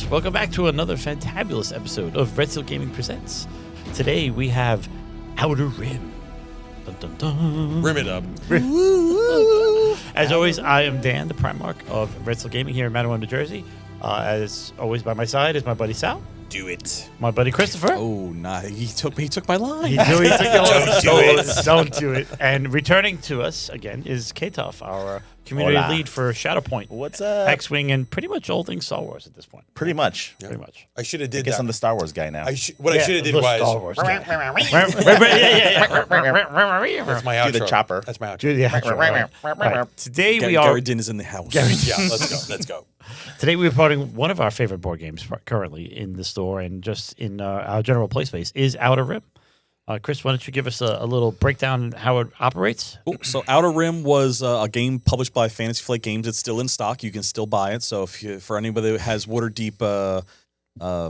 Welcome back to another fantabulous episode of Red Seal Gaming Presents. Today we have Outer Rim. Dun, dun, dun. Rim it up. As always, I am Dan, the Primarch of Red Seal Gaming here in Mattawa, New Jersey. As always, by my side is my buddy Sal, Do it. my buddy Christopher. Oh, nah, he took my line. He took your line. Don't do it. Don't do it. And returning to us again is K-Toff, our community Hola. lead for Shadowpoint, What's up? X-Wing, and pretty much all things Star Wars at this point. Pretty much. Pretty much. I should have I did guess that. I'm the Star Wars guy now. I should have did the was Star Wars guy. that's my Do outro. the chopper. That's my outro. Do the outro. Right. Today we are Gary Din is in the house. Yeah, let's go. today we are promoting one of our favorite board games currently in the store and just in our general play space is Outer Rim. Chris, why don't you give us a little breakdown on how it operates? Cool. So Outer Rim was a game published by Fantasy Flight Games. It's still in stock. You can still buy it. So for anybody that has Waterdeep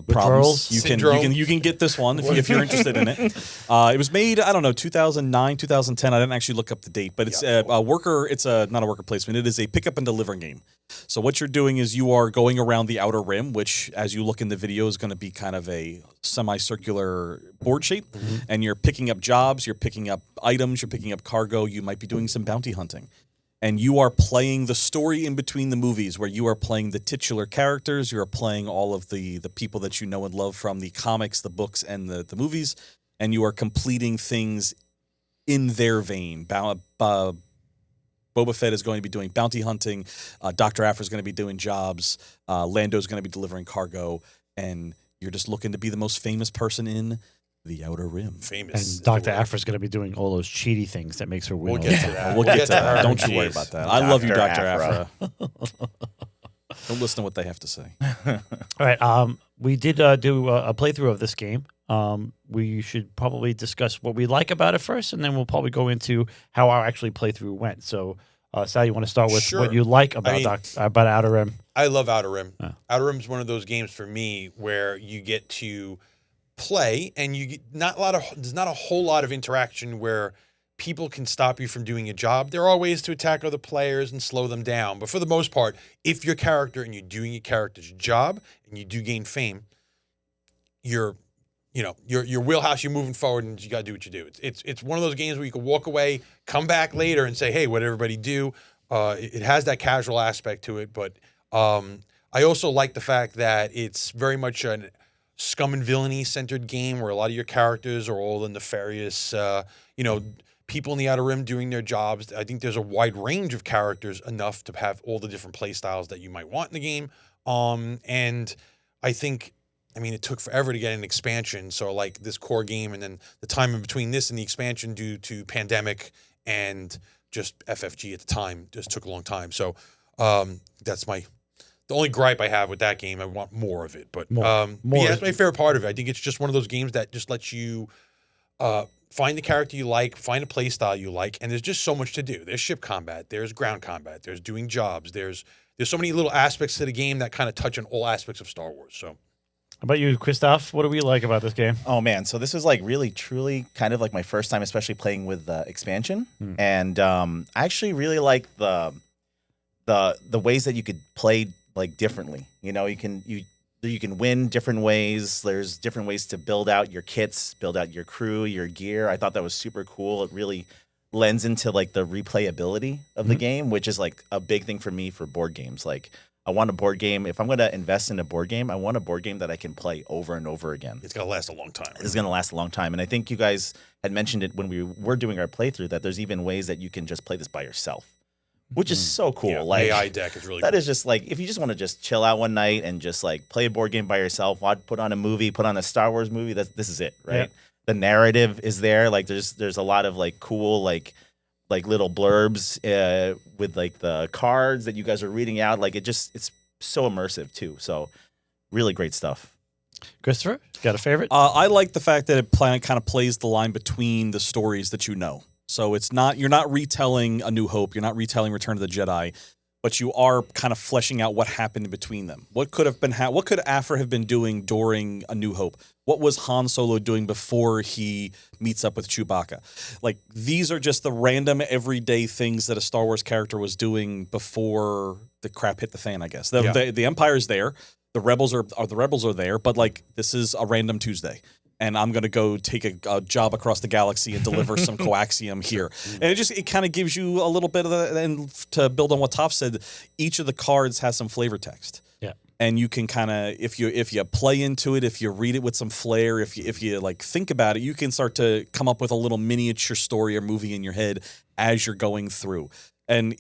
problems, you can get this one if you're interested in it. It was made, I don't know, 2009, 2010. I didn't actually look up the date, but it's a worker. It's not a worker placement. It is a pick up and deliver game. So what you're doing is you are going around the Outer Rim, which, as you look in the video, is going to be kind of a semicircular board shape, and you're picking up jobs, you're picking up items, you're picking up cargo. You might be doing some bounty hunting. And you are playing the story in between the movies, where you are playing the titular characters, you are playing all of the people that you know and love from the comics, the books, and the movies, and you are completing things in their vein. Boba Fett is going to be doing bounty hunting, Dr. Aphra is going to be doing jobs, Lando is going to be delivering cargo, and you're just looking to be the most famous person in the Outer Rim. Famous. And Dr. Afra's going to be doing all those cheaty things that makes her win. We'll all get the to time. that. We'll get to that. her. Don't you worry Jeez. about that. I love you, Dr. Dr. Aphra. Don't listen to what they have to say. All right. We did do a playthrough of this game. We should probably discuss what we like about it first, and then we'll probably go into how our actually playthrough went. So, Sal, you want to start with Sure. what you like about about Outer Rim? I love Outer Rim. Oh. Outer Rim's one of those games for me where you get to play, and there's not a whole lot of interaction where people can stop you from doing a job. There are ways to attack other players and slow them down, but for the most part, if you're a character and you're doing your character's job and you do gain fame, your wheelhouse, you're moving forward, and you got to do what you do. It's one of those games where you can walk away, come back later, and say, hey, what did everybody do? It has that casual aspect to it, but I also like the fact that it's very much a scum and villainy centered game where a lot of your characters are all the nefarious, people in the Outer Rim doing their jobs. I think there's a wide range of characters enough to have all the different play styles that you might want in the game. And I think, it took forever to get an expansion. So like this core game and then the time in between this and the expansion due to pandemic and just FFG at the time just took a long time. So that's the only gripe I have with that game. I want more of it, but More. yeah, that's my favorite part of it. I think it's just one of those games that just lets you find the character you like, find a play style you like, and there's just so much to do. There's ship combat, there's ground combat, there's doing jobs, there's so many little aspects to the game that kind of touch on all aspects of Star Wars. So, How about you, Christoph? What do we like about this game? Oh man, so this was like really, truly kind of like my first time, especially playing with the expansion, and I actually really like the ways that you could play like differently. You can win different ways. There's different ways to build out your kits, build out your crew, your gear. I thought that was super cool. It really lends into like the replayability of the game, which is like a big thing for me for board games. Like I want a board game. If I'm going to invest in a board game, I want a board game that I can play over and over again. it's going to last a long time. This is going to last a long time. And I think you guys had mentioned it when we were doing our playthrough that there's even ways that you can just play this by yourself, which is so cool. Yeah, like AI deck is really that cool. is just like, if you just want to just chill out one night and just like play a board game by yourself, put on a movie, put on a Star Wars movie, this is it, right? Yeah. The narrative is there. Like there's a lot of like cool, like little blurbs with like the cards that you guys are reading out. Like it's so immersive too. So really great stuff. Christopher, got a favorite? I like the fact that it kind of plays the line between the stories that you know. So you're not retelling A New Hope, you're not retelling Return of the Jedi, but you are kind of fleshing out what happened in between them. What could Aphra have been doing during A New Hope? What was Han Solo doing before he meets up with Chewbacca? Like, these are just the random everyday things that a Star Wars character was doing before the crap hit the fan, I guess. The Empire's there. The rebels are there, but like this is a random Tuesday. And I'm going to go take a job across the galaxy and deliver some coaxium here. And it kind of gives you a little bit of and to build on what Toff said, each of the cards has some flavor text. Yeah. And you can kind of, if you play into it, if you read it with some flair, if you like think about it, you can start to come up with a little miniature story or movie in your head as you're going through. And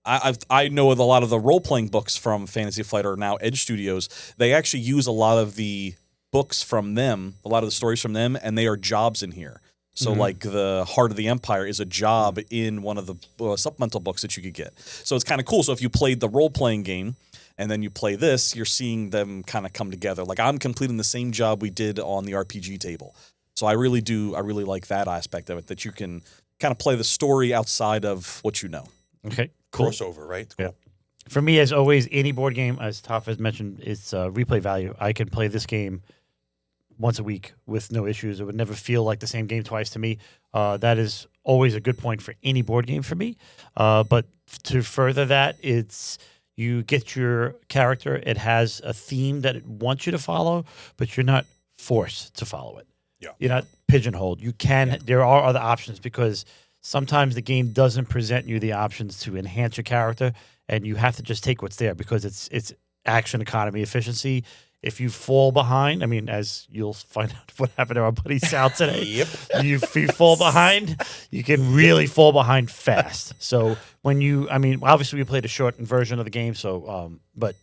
I know a lot of the role-playing books from Fantasy Flight or now Edge Studios, they actually use a lot of the books from them, a lot of the stories from them, and they are jobs in here. So like the Heart of the Empire is a job in one of the supplemental books that you could get. So it's kind of cool. So if you played the role-playing game and then you play this, you're seeing them kind of come together. Like I'm completing the same job we did on the RPG table. So I really like that aspect of it, that you can kind of play the story outside of what you know. Okay, cool. Crossover, right? Cool. Yeah. For me, as always, any board game, as Toff has mentioned, it's replay value. I can play this game once a week with no issues. It would never feel like the same game twice to me. That is always a good point for any board game for me. But to further that, it's you get your character. It has a theme that it wants you to follow, but you're not forced to follow it. Yeah. You're not pigeonholed. You can. There are other options because sometimes the game doesn't present you the options to enhance your character, and you have to just take what's there because it's action, economy, efficiency. If you fall behind, I mean, as you'll find out what happened to our buddy Sal today. Yep. If you fall behind, you can really fall behind fast. So obviously we played a shortened version of the game. So, but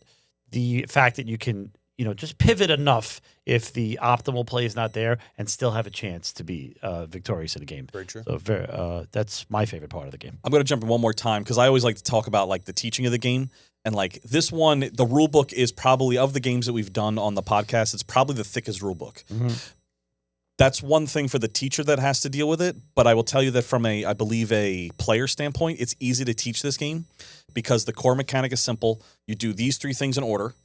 the fact that you can, just pivot enough if the optimal play is not there and still have a chance to be victorious in the game. Very true. So that's my favorite part of the game. I'm going to jump in one more time because I always like to talk about like the teaching of the game. And like this one, the rule book is probably, of the games that we've done on the podcast, it's probably the thickest rule book. Mm-hmm. That's one thing for the teacher that has to deal with it. But I will tell you that from I believe a player standpoint, it's easy to teach this game because the core mechanic is simple. You do these 3 things in order.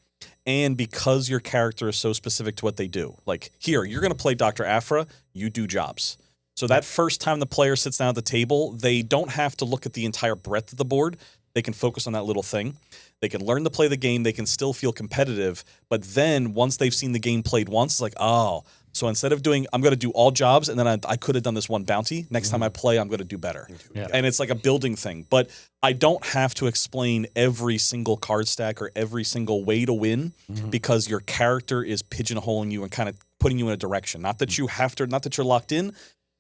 And because your character is so specific to what they do. Like here, you're going to play Dr. Aphra, you do jobs. So that first time the player sits down at the table, they don't have to look at the entire breadth of the board. They can focus on that little thing. They can learn to play the game. They can still feel competitive. But then once they've seen the game played once, it's like, oh, so instead of I'm going to do all jobs, and then I could have done this one bounty. Next time I play, I'm going to do better. Yeah. And it's like a building thing. But I don't have to explain every single card stack or every single way to win because your character is pigeonholing you and kind of putting you in a direction. Not that you have to, not that you're locked in,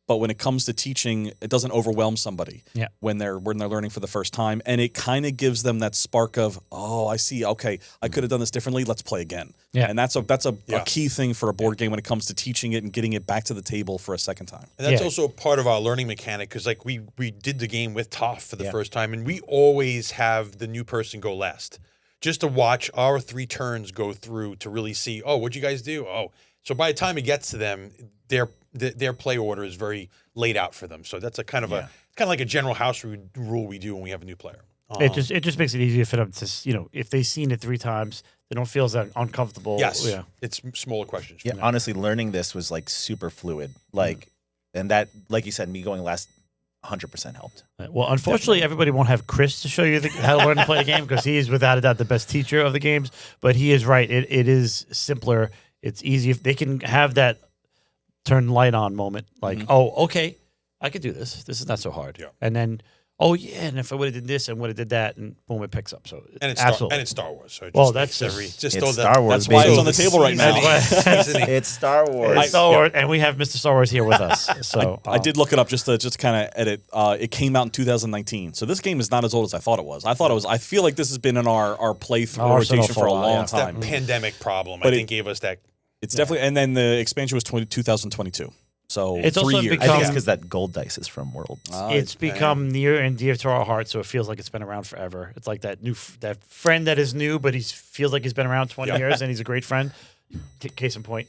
but when it comes to teaching, it doesn't overwhelm somebody when they're learning for the first time. And it kind of gives them that spark of, oh, I see. Okay, I could have done this differently. Let's play again. Yeah. And that's a key thing for a board game when it comes to teaching it and getting it back to the table for a second time. And that's also part of our learning mechanic because like we did the game with Toff for the first time, and we always have the new person go last just to watch our 3 turns go through to really see, oh, what'd you guys do? Oh, so by the time it gets to them, their play order is very laid out for them. So that's a kind of like a general house rule we do when we have a new player. It just makes it easier for them to, if they've seen it 3 times, they don't feel that uncomfortable. Yes, it's smaller questions. Yeah, honestly, learning this was like super fluid. Like, and that, like you said, me going last 100% helped. Well, unfortunately, everybody won't have Chris to show you how to learn to play the game because he is without a doubt the best teacher of the games. But he is right; it is simpler. It's easy if they can have that turn light on moment. Like, oh, okay, I could do this. This is not so hard. Yeah. And then, oh yeah, and if I would have did this and would have did that, and boom, it picks up. So it's Star Wars. So that's Star Wars. That's why it's on the table right now. It's Star Wars. It's Star Wars, and we have Mr. Star Wars here with us. So I did look it up just to kind of edit. It came out in 2019, so this game is not as old as I thought it was. I feel like this has been in our playthrough rotation for a long time. That pandemic problem, I think, gave us that. It's definitely, and then the expansion was 2022. So it's 3 also years. I think it's because that gold dice is from Worlds. It's become near and dear to our heart, so it feels like it's been around forever. It's like that friend that is new, but he feels like he's been around 20 years, and he's a great friend. Case in point.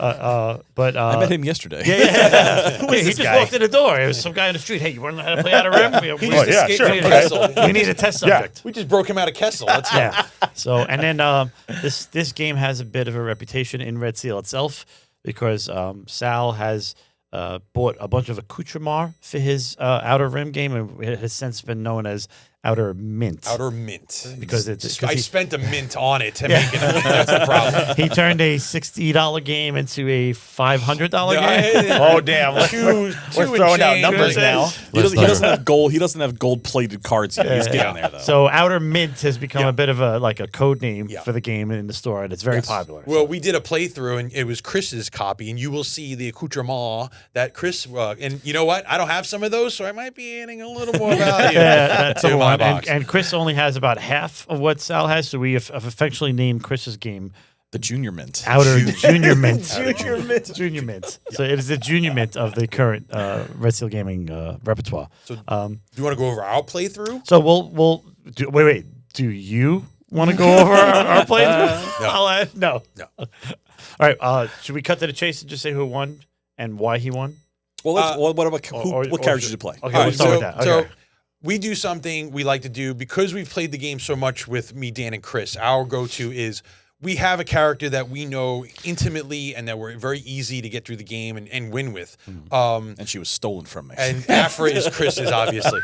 I met him yesterday. Who is he just walked in the door. It was some guy on the street. Hey, you want to know how to play out of rim? We need a test subject. We just broke him out of Kessel. Let's go. So, and then this game has a bit of a reputation in Red Seal itself because Sal has bought a bunch of accoutrements for his Outer Rim game, and it has since been known as Outer Mint. Outer Mint. Because I spent a mint on it to make it. That's the problem. He turned a $60 game into a $500 game. Oh damn! We're throwing out numbers now. He doesn't have gold. He doesn't have gold-plated cards yet. He's getting there though. So Outer Mint has become a bit of a code name Yeah. for the game in the store, and it's very popular. Well, we did a playthrough, and it was Chris's copy, and you will see the accoutrement that Chris. And you know what? I don't have some of those, so I might be adding a little more value That's to the my one. box. And Chris only has about half of what Sal has, so we have affectionately named Chris's game The Junior Mint. Outer Junior Mint. Junior Mint. Junior Mint. So it is the Junior Mint of the current Red Steel Gaming repertoire. So, do you want to go over our playthrough? So we'll do, wait. Do you want to go over our playthrough? No. All right. Should we cut to the chase and just say who won and why he won? Well, what about what characters did you play? Okay, we'll start with that. Okay. So we do something we like to do because we've played the game so much with me, Dan, and Chris. Our go-to is we have a character that we know intimately and that we're very easy to get through the game and win with. And she was stolen from me. And Afra is Chris's, obviously.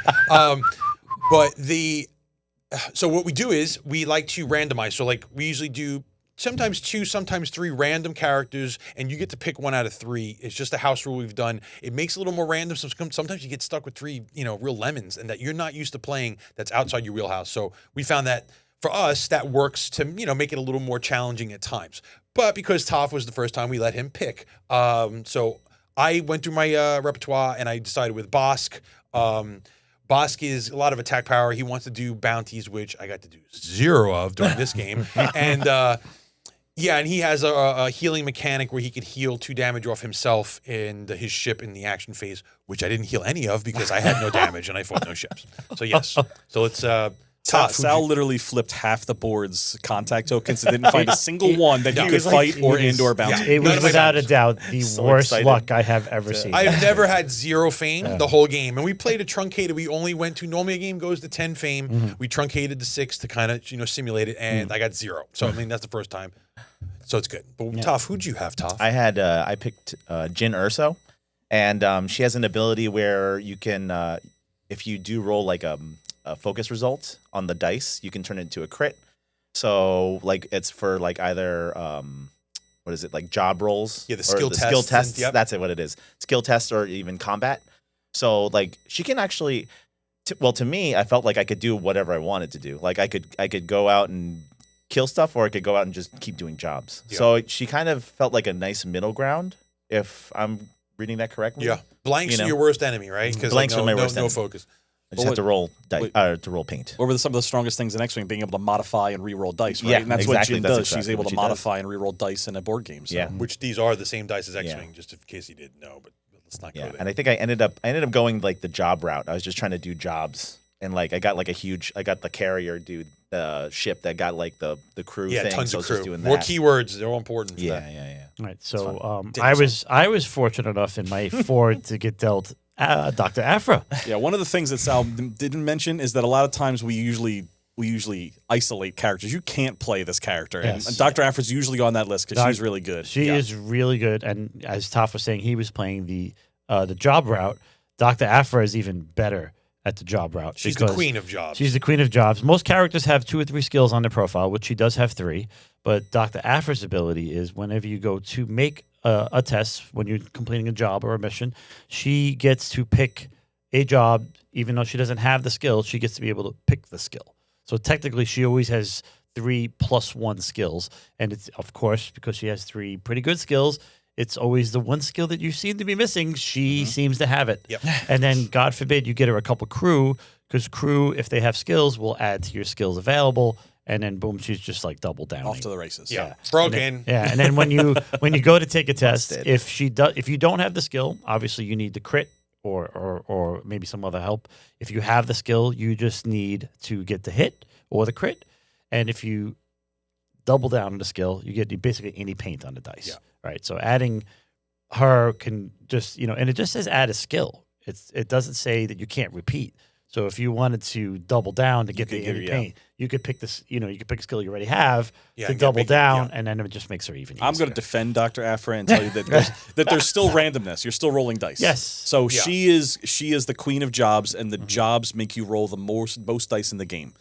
So what we do is we like to randomize. So like we usually do sometimes 2, sometimes 3 random characters, and you get to pick 1 out of 3. It's just a house rule we've done. It makes it a little more random. Sometimes you get stuck with 3, real lemons, and that you're not used to playing that's outside your wheelhouse. So we found that for us, that works to, make it a little more challenging at times. But because Toff was the first time, we let him pick. So I went through my repertoire, and I decided with Bosk. Bosk is a lot of attack power. He wants to do bounties, which I got to do 0 of during this game. And and he has a healing mechanic where he could heal 2 damage off himself and his ship in the action phase, which I didn't heal any of because I had no damage and I fought no ships. So yes. So it's Toff. Sal literally flipped half the board's contact tokens and didn't find a single one that he could fight or indoor bounty. It was without a doubt the worst luck I have ever seen. I've never had 0 fame the whole game. And we played a truncated. We only went to, normally a game goes to 10 fame. We truncated to 6 to kind of, simulate it. And I got 0. So, that's the first time. So it's good. But Toff, who'd you have, Toff? I picked Jin Urso. And she has an ability where you can, if you do roll like a focus result on the dice, you can turn it into a crit. So like it's for like either what is it, like job rolls? Yeah, the skill tests. Skill tests. Yep. That's what it is. Skill tests or even combat. So like she can actually to me, I felt like I could do whatever I wanted to do. Like I could go out and kill stuff, or I could go out and just keep doing jobs. Yeah. So she kind of felt like a nice middle ground, if I'm reading that correctly. Yeah. Blanks are your worst enemy, right? Because blanks are my worst enemy. No focus. I just have to roll to roll paint. What were some of the strongest things in X-Wing? Being able to modify and re-roll dice, right? Yeah, and that's exactly. what Jin That's does. exactly She's able what to she modify and re-roll dice in a board game. So. Yeah. Which these are the same dice as X-Wing, just in case you didn't know, but let's not go there. And I think I ended up going like the job route. I was just trying to do jobs. And like I got the carrier dude, the ship that got like the crew thing. Tons so of crew. Just doing More that. keywords, they're all important. Yeah. All right. So I was fortunate enough in my Ford to get dealt Dr. Afra. Yeah, one of the things that Sal didn't mention is that a lot of times we usually isolate characters. You can't play this character, and Dr. Afra's usually on that list because she's really good. She is really good, and as Toff was saying, he was playing the job route. Dr. Afra is even better at the job route. She's the queen of jobs. She's the queen of jobs. Most characters have 2 or 3 skills on their profile, which she does have 3. But Dr. Afra's ability is whenever you go to make a test, when you're completing a job or a mission, she gets to pick a job. Even though she doesn't have the skill, she gets to be able to pick the skill. So technically, she always has 3 + 1 skills. And it's, of course, because she has 3 pretty good skills, it's always the one skill that you seem to be missing. She seems to have it. Yep. And then, God forbid, you get her a couple crew, because crew, if they have skills, will add to your skills available. And then, boom, she's just like double down. Off to the races. Yeah. Broken. And then when you go to take a test, if you don't have the skill, obviously you need the crit or maybe some other help. If you have the skill, you just need to get the hit or the crit. And if you double down on the skill, you get basically any paint on the dice. Yeah. Right. So adding her can just, and it just says add a skill. It doesn't say that you can't repeat. So if you wanted to double down to get the paint, you could pick this. You could pick a skill you already have to double down, and then it just makes her even easier. I'm going to defend Dr. Afra and tell you that there's still randomness. You're still rolling dice. Yes. So she is the queen of jobs, and the jobs make you roll the most dice in the game.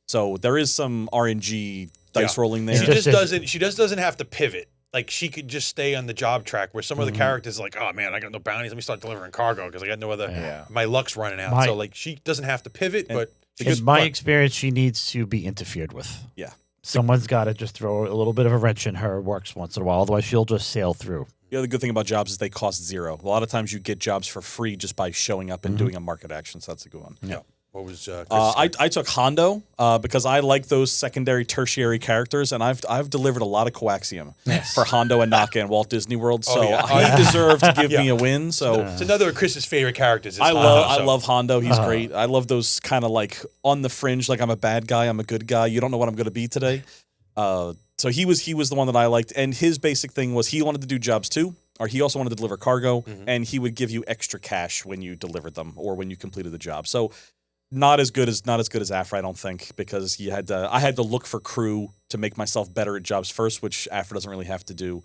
So there is some RNG dice rolling there. She just doesn't have to pivot. Like, she could just stay on the job track where some of the characters are like, oh, man, I got no bounties. Let me start delivering cargo because I got no other my luck's running out. So, like, she doesn't have to pivot, but in my experience, she needs to be interfered with. Yeah. Someone's got to just throw a little bit of a wrench in her works once in a while. Otherwise, she'll just sail through. The other good thing about jobs is they cost 0. A lot of times you get jobs for free just by showing up and doing a market action, so that's a good one. Yeah. What was I took Hondo because I like those secondary, tertiary characters, and I've delivered a lot of coaxium for Hondo and Naka in Walt Disney World, so he deserved to give me a win. So it's another of Chris's favorite characters. I love Hondo. He's great. I love those kind of like on the fringe, like I'm a bad guy, I'm a good guy. You don't know what I'm going to be today. So he was the one that I liked, and his basic thing was he wanted to do jobs too. Or he also wanted to deliver cargo, and he would give you extra cash when you delivered them or when you completed the job. So not as good as Afra, I don't think, because I had to look for crew to make myself better at jobs first, which Afra doesn't really have to do.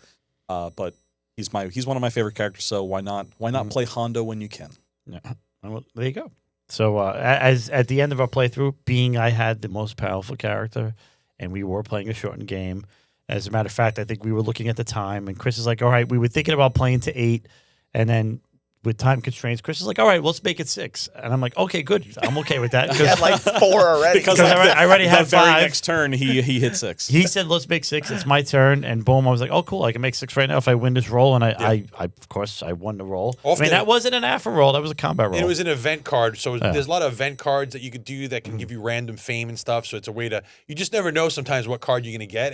But he's one of my favorite characters, so why not play Hondo when you can? Yeah. Well, there you go. So as at the end of our playthrough, being I had the most powerful character, and we were playing a shortened game. As a matter of fact, I think we were looking at the time, and Chris is like, all right, we were thinking about playing to 8, and then with time constraints, Chris is like, all right, let's make it 6. And I'm like, okay, good. I'm okay with that. He had like 4 already. Because I already had 5. Very next turn, he hit 6. He said, let's make 6. It's my turn. And boom, I was like, oh, cool. I can make 6 right now if I win this roll. And I of course, I won the roll. Often, I mean, that wasn't an Afra roll. That was a combat roll. It was an event card. So there's a lot of event cards that you could do that can give you random fame and stuff. So it's a way to, you just never know sometimes what card you're going to get.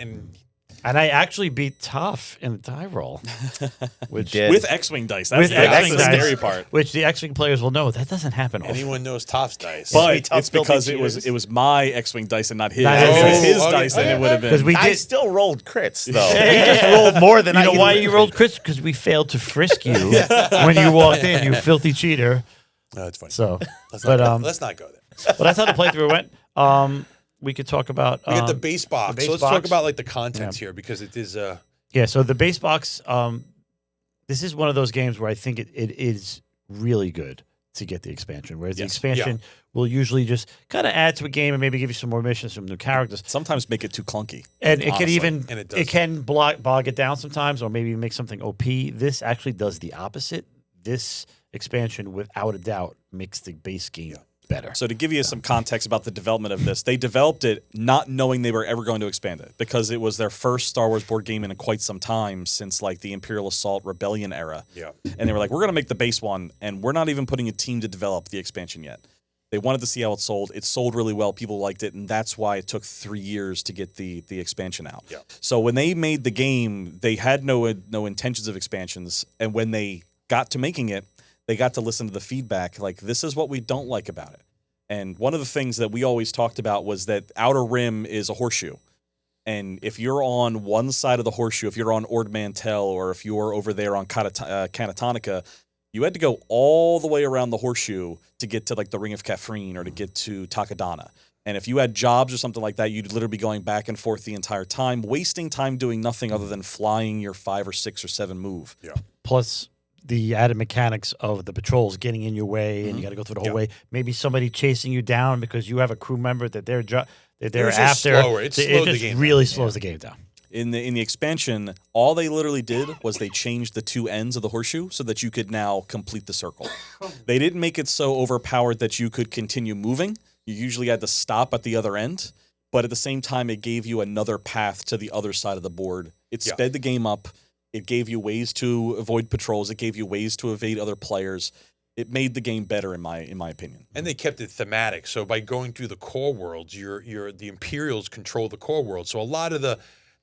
And I actually beat Toff in the die roll, with X-Wing dice. That's the scary part. Which the X-Wing players will know that doesn't happen often. Anyone knows Toff's dice, but it's because it was my X-Wing dice and not his. If it was his dice, then it would have been. Because I still rolled crits though. He just rolled more than I. You know why you rolled crits? Because we failed to frisk you when you walked in. You filthy cheater. That's funny. So, let's not go there. Well, that's how the playthrough went. We could talk about we got the base box. So let's talk about like the contents here because it is so the base box this is one of those games where I think it is really good to get the expansion, whereas the expansion will usually just kind of add to a game and maybe give you some more missions, some new characters. Sometimes make it too clunky. And it can even it can bog it down sometimes, or maybe make something OP. This actually does the opposite. This expansion without a doubt makes the base game better. So to give you some context about the development of this, they developed it not knowing they were ever going to expand it because it was their first Star Wars board game in quite some time since like the Imperial Assault Rebellion era. Yeah. And they were like, we're going to make the base one and we're not even putting a team to develop the expansion yet. They wanted to see how it sold. It sold really well. People liked it. And that's why it took 3 years to get the expansion out. Yeah. So when they made the game, they had no intentions of expansions. And when they got to making it, they got to listen to the feedback, like, this is what we don't like about it. And one of the things that we always talked about was that Outer Rim is a horseshoe. And if you're on one side of the horseshoe, if you're on Ord Mantell, or if you're over there on Canatonica, you had to go all the way around the horseshoe to get to, like, the Ring of Kafrene or to get to Takadana. And if you had jobs or something like that, you'd literally be going back and forth the entire time, wasting time doing nothing other than flying your 5 or 6 or 7 move. Yeah. Plus the added mechanics of the patrols getting in your way, and you got to go through the whole way. Maybe somebody chasing you down because you have a crew member that they're after. Slower. It just really slows the game down. In the expansion, all they literally did was they changed the 2 ends of the horseshoe so that you could now complete the circle. They didn't make it so overpowered that you could continue moving. You usually had to stop at the other end, but at the same time, it gave you another path to the other side of the board. It sped the game up. It gave you ways to avoid patrols. It gave you ways to evade other players. It made the game better, in my opinion. And they kept it thematic. So by going through the core worlds, the Imperials control the core world. So a lot of the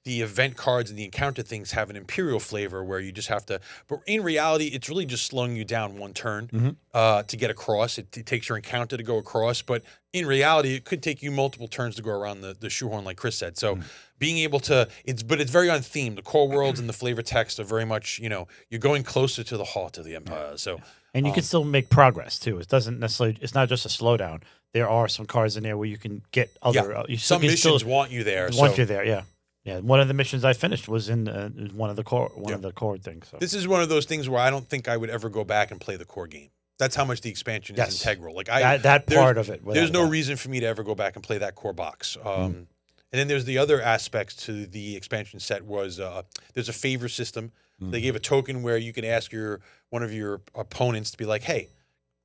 event cards and the encounter things have an Imperial flavor where you just have to. But in reality, it's really just slowing you down one turn to get across. It takes your encounter to go across. But in reality, it could take you multiple turns to go around the shoehorn, like Chris said. So being able to, it's very on theme. The core worlds and the flavor text are very much, you're going closer to the heart of the Empire. So and you can still make progress too. It doesn't necessarily. It's not just a slowdown. there are some cards in there where you can get other. Some missions want you there. Want you there, yeah. Yeah, one of the missions I finished was in one of the core things. So. This is one of those things where I don't think I would ever go back and play the core game. That's how much the expansion is integral. Like that part of it. There's no reason for me to ever go back and play that core box. And then there's the other aspects to the expansion set was there's a favor system. They gave a token where you could ask one of your opponents to be like, hey,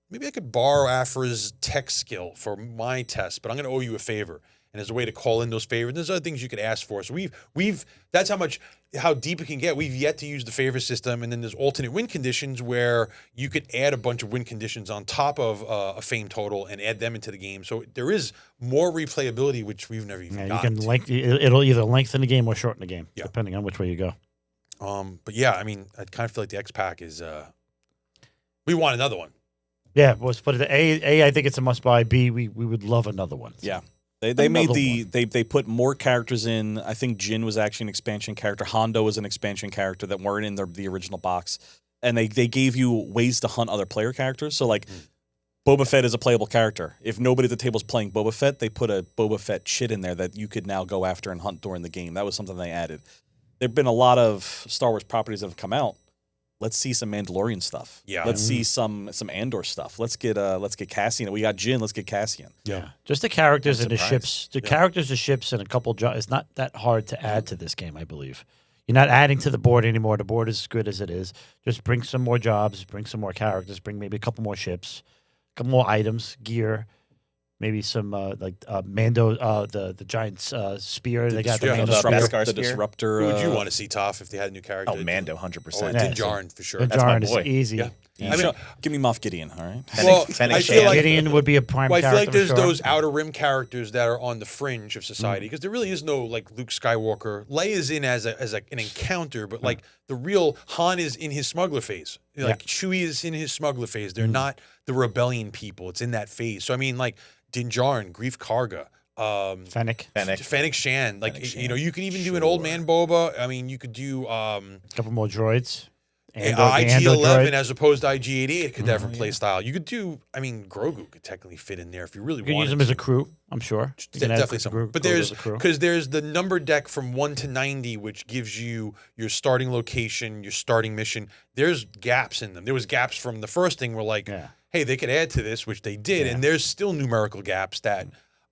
maybe I could borrow Afra's tech skill for my test, but I'm going to owe you a favor. And there's a way to call in those favors. And there's other things you could ask for. So that's how deep it can get. We've yet to use the favor system. And then there's alternate win conditions where you could add a bunch of win conditions on top of a fame total and add them into the game. So there is more replayability, which we've never even gotten. It'll either lengthen the game or shorten the game, depending on which way you go. But yeah, I mean, I kind of feel like the X Pack is. We want another one. Yeah, but A, I think it's a must buy. B, we would love another one. Yeah. They made they put more characters in. I think Jin was actually an expansion character. Hondo was an expansion character that weren't in the original box. And they gave you ways to hunt other player characters. So like Boba Fett is a playable character. If nobody at the table is playing Boba Fett, they put a Boba Fett shit in there that you could now go after and hunt during the game. That was something they added. There've been a lot of Star Wars properties that have come out. Let's see some Mandalorian stuff. Yeah. Let's see some Andor stuff. Let's get Cassian. We got Jin. Let's get Cassian. Yeah. Just the characters and the ships. The characters, the ships, and a couple jobs. It's not that hard to add to this game, I believe. You're not adding to the board anymore. The board is as good as it is. Just bring some more jobs, bring some more characters, bring maybe a couple more ships, a couple more items, gear. Maybe some Mando, the giant spear. They got the Mando spear. The disruptor. Who would you want to see, Toff, if they had a new character? Oh, Mando, 100%. Or Din Djarin, for sure. Din Djarin is easy. Yeah. I mean, give me Moff Gideon, all right? Well, I feel like Gideon would be a prime character. I feel like there's those outer rim characters that are on the fringe of society because there really is no like Luke Skywalker. Leia's in as an encounter, but like the real Han is in his smuggler phase. Like Chewie is in his smuggler phase. They're not the rebellion people. It's in that phase. So I mean, like Din Djarin, Grief Karga, Fennec Shan. Like you could even do an old man Boba. I mean, you could do a couple more droids. IG-11 as opposed to IG-88 could have play style. You could do, I mean, Grogu could technically fit in there if you really wanted to. You could use him as a crew, I'm sure. Definitely some. But there's the number deck from 1 to 90, which gives you your starting location, your starting mission. There's gaps in them. There was gaps from the first thing where like, hey, they could add to this, which they did, and there's still numerical gaps that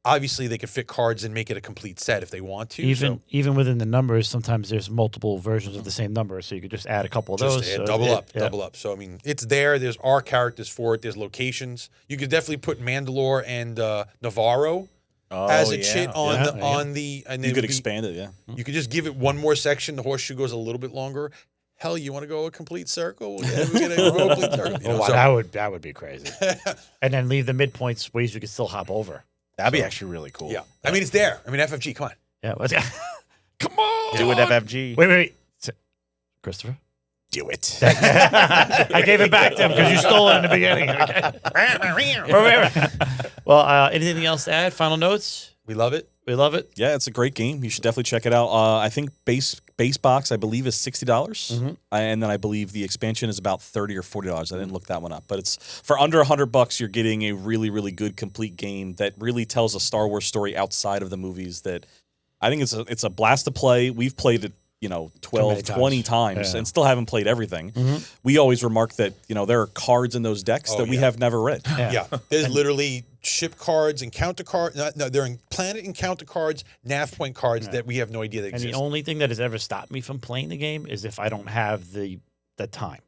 obviously they could fit cards and make it a complete set if they want to. Even within the numbers, sometimes there's multiple versions of the same number, so you could just add a couple of those. Double up. So I mean, it's there. There's our characters for it. There's locations. You could definitely put Mandalore and Navarro as a chit on the. And you could expand it. Yeah, you could just give it one more section. The horseshoe goes a little bit longer. Hell, you want to go a complete circle? We're gonna go a complete circle. That would be crazy. And then leave the midpoints ways you could still hop over. That'd be actually really cool. Yeah. I mean, it's there. I mean, FFG, come on. Yeah. Come on. Do it, FFG. Wait. Christopher? Do it. I gave it back to him because you stole it in the beginning. Okay. Well, anything else to add? Final notes? We love it. Yeah, it's a great game. You should definitely check it out. I think base box, I believe, is $60, and then I believe the expansion is about $30 or $40. I didn't look that one up, but it's for under $100. You're getting a really, really good complete game that really tells a Star Wars story outside of the movies. That I think it's a blast to play. We've played it 12, 20 times and still haven't played everything. We always remark that, there are cards in those decks that we have never read. Yeah. There's literally ship cards, encounter cards. No, they're in planet encounter cards, nav point cards that we have no idea they exist. And the only thing that has ever stopped me from playing the game is if I don't have the time.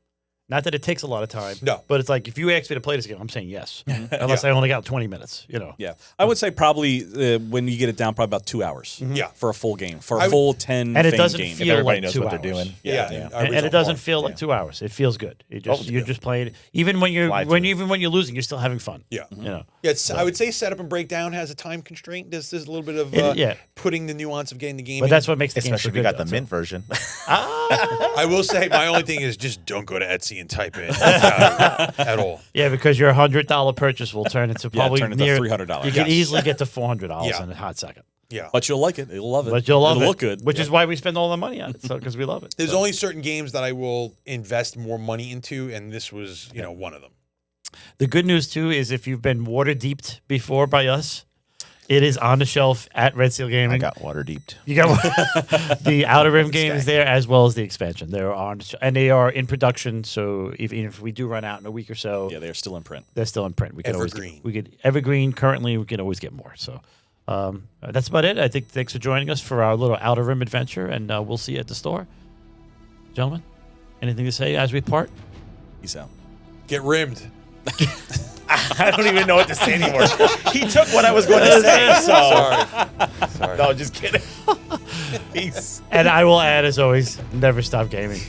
Not that it takes a lot of time. No. But it's like, if you ask me to play this game, I'm saying yes. Unless I only got 20 minutes, Yeah. I would say probably when you get it down, probably about 2 hours. Yeah. For a full game. For a full 10 and it doesn't game. feel everybody like knows 2 what hours. they're doing. Yeah. And it doesn't feel like 2 hours. It feels good. You're just playing. Even when you're losing, you're still having fun. Yeah. Yeah. I would say setup and breakdown has a time constraint. There's a little bit of putting the nuance of getting the game. But that's what makes the especially game if you got the mint version. I will say my only thing is just don't go to Etsy and type in at all. Yeah, because your $100 purchase will turn into probably near $300. You can easily get to $400 in a hot second. Yeah, but you'll like it. You'll love it. But you'll love It'll it. look good, which is why we spend all the money on it. So because we love it. There's only certain games that I will invest more money into, and this was one of them. The good news too is if you've been water deeped before by us, it is on the shelf at Red Seal Gaming. I got water deeped. You got the Outer Rim game is there as well as the expansion. They're on and they are in production. So even if we do run out in a week or so, Yeah, they're still in print. they're still in print. We can Evergreen. always we could Evergreen currently. We can always get more. So that's about it. I think thanks for joining us for our little Outer Rim adventure, and we'll see you at the store, gentlemen. Anything to say as we part? Peace out. Get rimmed. I don't even know what to say anymore. He took what I was going to say. So Sorry. no, just kidding. Peace. And I will add, as always, never stop gaming.